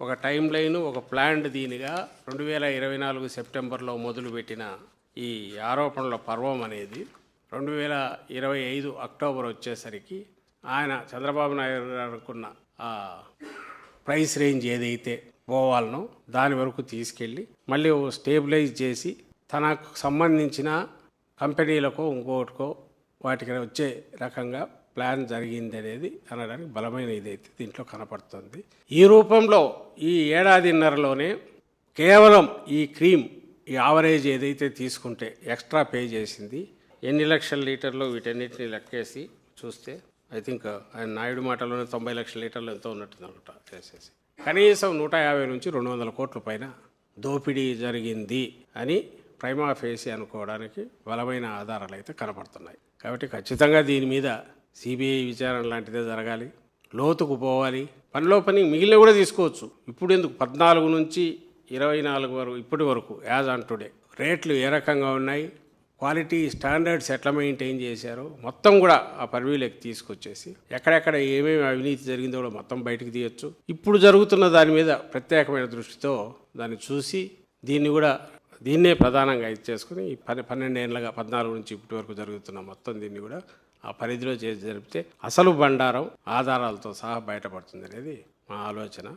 ఒక time line, ఒక planned దీనిగా 2024 సెప్టెంబర్లో మొదలుపెట్టిన ఈ ఆరోపణల పర్వం అనేది 2025 అక్టోబర్ వచ్చేసరికి ఆయన చంద్రబాబు నాయుడు గారు అనుకున్న ఆ ప్రైస్ రేంజ్ ఏదైతే పోవాలనో దాని వరకు తీసుకెళ్ళి మళ్ళీ స్టేబిలైజ్ చేసి తనకు సంబంధించిన కంపెనీలకో ఇంకోటికో వాటికి వచ్చే రకంగా ప్లాన్ జరిగింది అనేది అనడానికి బలమైన ఇదైతే దీంట్లో కనపడుతుంది. ఈ రూపంలో ఈ ఏడాదిన్నరలోనే కేవలం ఈ క్రీమ్ ఈ యావరేజ్ ఏదైతే తీసుకుంటే ఎక్స్ట్రా పే చేసింది ఎన్ని లక్షల లీటర్లు వీటన్నిటిని లెక్కేసి చూస్తే ఐ థింక్ ఆయన నాయుడు మాటలోనే 90 లక్షల లీటర్లు ఎంతో ఉన్నట్టుంది అనమాట చేసేసి కనీసం 150 నుంచి 200 కోట్ల పైన దోపిడీ జరిగింది అని ప్రైమా ఫేసి అనుకోవడానికి బలమైన ఆధారాలు అయితే కనపడుతున్నాయి. కాబట్టి ఖచ్చితంగా దీని మీద సిబిఐ విచారణ లాంటిదే జరగాలి, లోతుకు పోవాలి. పనిలో పని మిగిలిన కూడా తీసుకోవచ్చు. ఇప్పుడు ఎందుకు 14 నుంచి 24 వరకు ఇప్పటి వరకు యాజ్ ఆన్ టుడే రేట్లు ఏ రకంగా ఉన్నాయి, క్వాలిటీ స్టాండర్డ్స్ ఎట్లా మెయింటైన్ చేశారో మొత్తం కూడా ఆ పర్వీలోకి తీసుకొచ్చేసి ఎక్కడెక్కడ ఏమేమి అవినీతి జరిగిందో కూడా మొత్తం బయటకు తీయచ్చు. ఇప్పుడు జరుగుతున్న దాని మీద ప్రత్యేకమైన దృష్టితో దాన్ని చూసి దీన్నే ప్రధానంగా ఇచ్చేసుకుని 12 ఏళ్ళగా 14 నుంచి ఇప్పటి వరకు జరుగుతున్న మొత్తం దీన్ని కూడా ఆ పరిధిలో చేసి జరిపితే అసలు బండారం ఆధారాలతో సహా బయటపడుతుంది అనేది మా ఆలోచన.